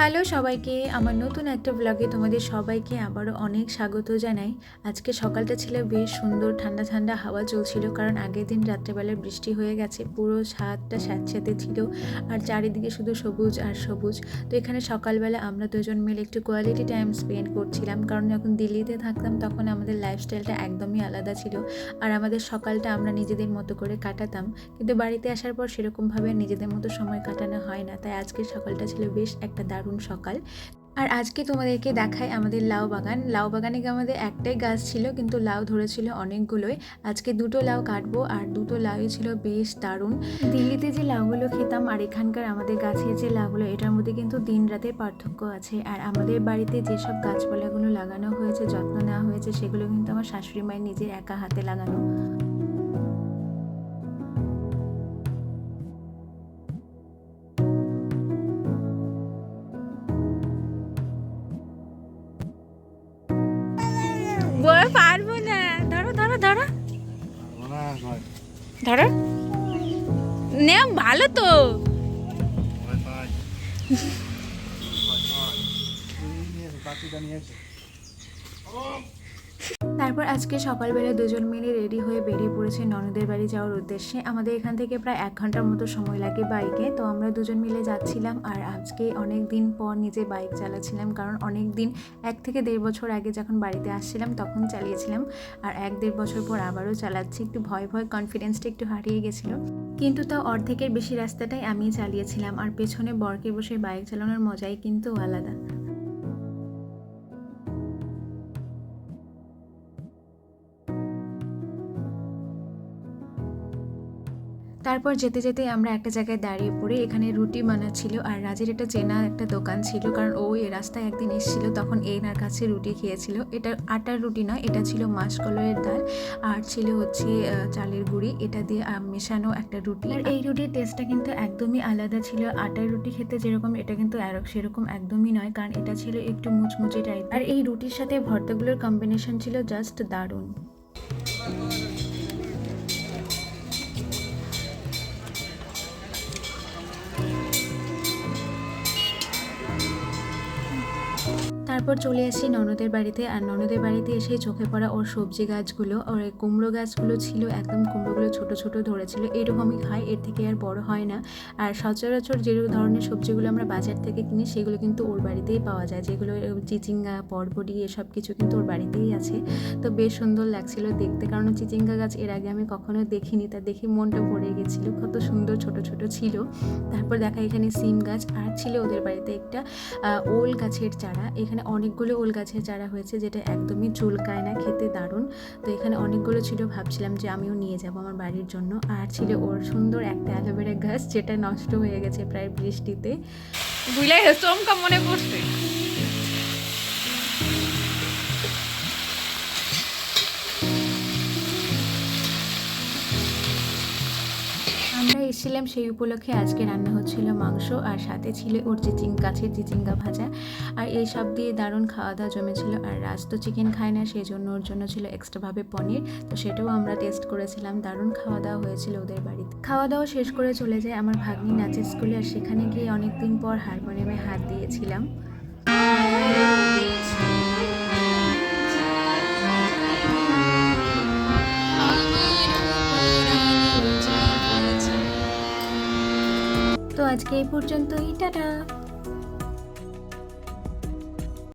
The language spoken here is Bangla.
হ্যালো সবাইকে, আমার নতুন একটা ব্লগে তোমাদের সবাইকে আবারও অনেক স্বাগত জানাই। আজকে সকালটা ছিল বেশ সুন্দর, ঠান্ডা ঠান্ডা হাওয়া চলছিল, কারণ আগের দিন রাত্রেবেলায় বৃষ্টি হয়ে গেছে। পুরো ছাদটা স্যাঁতস্যাঁতে ছিল আর চারিদিকে শুধু সবুজ আর সবুজ। তো এখানে সকালবেলা আমরা দুজন মিলে একটু কোয়ালিটি টাইম স্পেন্ড করছিলাম, কারণ যখন দিল্লিতে থাকতাম তখন আমাদের লাইফস্টাইলটা একদমই আলাদা ছিল আর আমাদের সকালটা আমরা নিজেদের মতো করে কাটাতাম। কিন্তু বাড়িতে আসার পর সেরকমভাবে নিজেদের মতো সময় কাটানো হয় না, তাই আজকের সকালটা ছিল বেশ একটা দারুণ সকাল। আর আজকে তোমাদেরকে দেখাই আমাদের লাউ বাগান। লাউ বাগানে আমাদের একটাই গাছ ছিল, কিন্তু লাউ ধরেছিল অনেকগুলোই। আজকে দুটো লাউ কাটবো আর দুটো লাউই ছিল বেশ দারুণ। দিল্লিতে যে লাউগুলো খেতাম আর এখানকার আমাদের গাছে যে লাউগুলো, এটার মধ্যে কিন্তু দিন রাতের পার্থক্য আছে। আর আমাদের বাড়িতে যেসব গাছপালাগুলো লাগানো হয়েছে, যত্ন নেওয়া হয়েছে, সেগুলো কিন্তু আমার শাশুড়ি মায়ের নিজের একা হাতে লাগানো। পারবো না, ধরো ধরো ধরো ধরো, নে ভালো তো। তারপর আজকে সকালবেলা দুজন মিলে রেডি হয়ে বেরিয়ে পড়েছে ননদের বাড়ি যাওয়ার উদ্দেশ্যে। আমাদের এখান থেকে প্রায় 1 ঘন্টার মতো সময় লাগে বাইকে। তো আমরা দুজন মিলে যাচ্ছিলাম আর আজকে অনেক দিন পর নিজে বাইক চালাচ্ছিলাম, কারণ অনেক দিন 1 থেকে 1.5 বছর আগে যখন বাড়িতে আসছিলাম তখন চালিয়েছিলাম, আর 1-1.5 বছর পর আবারও চালাচ্ছি। একটু ভয় কনফিডেন্সটা একটু হারিয়ে গেছিলো, কিন্তু তাও অর্ধেকের বেশি রাস্তাটাই আমি চালিয়েছিলাম। আর পেছনে বরকে বসে বাইক চালানোর মজাই কিন্তু আলাদা। তারপর যেতে যেতে আমরা একটা জায়গায় দাঁড়িয়ে পড়ি। এখানে রুটি বানাচ্ছিল আর রাজের এটা চেনা একটা দোকান ছিল, কারণ ও এই রাস্তায় একদিন এসেছিল, তখন এনার কাছে রুটি খেয়েছিল। এটা আটার রুটি নয়, এটা ছিল মাসকলাইয়ের ডাল আর ছিল হচ্ছে চালের গুঁড়ি, এটা দিয়ে মেশানো একটা রুটি। আর এই রুটির টেস্টটা কিন্তু একদমই আলাদা ছিল। আটার রুটি খেতে যেরকম, এটা কিন্তু সেরকম একদমই নয়, কারণ এটা ছিল একটু মুচমুচে টাইপ। আর এই রুটির সাথে ভর্তাগুলোর কম্বিনেশন ছিল জাস্ট দারুণ। তারপর চলে আসি ননদের বাড়িতে। আর ননদের বাড়িতে এসে চোখে পড়া ওর সবজি গাছগুলো, ওর কুমড়ো গাছগুলো ছিল, একদম কুমড়োগুলো ছোট ছোট ধরেছিল। এরকমই হয়, এর থেকে আর বড় হয় না। আর সচরাচর যে ধরনের সবজিগুলো আমরা বাজার থেকে কিনি সেগুলো কিন্তু ওর বাড়িতেই পাওয়া যায়, যেগুলো চিচিঙ্গা, বরবটি, এসব কিছু কিন্তু ওর বাড়িতেই আছে। তো বেশ সুন্দর লাগছিল দেখতে, কারণ চিচিঙ্গা গাছ এর আগে আমি কখনো দেখিনি, তা দেখে মনটা ভরে গেছিলো, কত সুন্দর ছোট ছোট ছিল। তারপর দেখা এখানে সিম গাছ, আর ছিল ওদের বাড়িতে একটা ওল গাছের চারা। এখানে অনেকগুলো ওল গাছের চারা হয়েছে, যেটা একদমই চুলকায় না, খেতে দারুণ। তো এখানে অনেকগুলো ছিল, ভাবছিলাম যে আমিও নিয়ে যাব আমার বাড়ির জন্য। আর ছিল ওর সুন্দর একটা অ্যালোভেরা গাছ, যেটা নষ্ট হয়ে গেছে প্রায় বৃষ্টিতে। বুঝলাই চমকা মনে পড়ছে। আমরা এসেছিলাম সেই উপলক্ষে। আজকে রান্না হচ্ছিল মাংস, আর সাথে ছিল ওর গাছের চিচিঙ্গা ভাজা। আর এই সব দিয়ে দারুণ খাওয়া দাওয়া জমেছিল। আর রাজ তো চিকেন খায় না, সেই জন্য ওর জন্য ছিল এক্সট্রাভাবে পনির, তো সেটাও আমরা টেস্ট করেছিলাম। দারুণ খাওয়া দাওয়া হয়েছিল ওদের বাড়িতে। খাওয়া দাওয়া শেষ করে চলে যায় আমার ভাগ্নি নাচের স্কুলে, আর সেখানে গিয়ে অনেকদিন পর হারমোনিয়ামে হাত দিয়েছিলাম। তো আজকে এই পর্যন্তই, টাটা।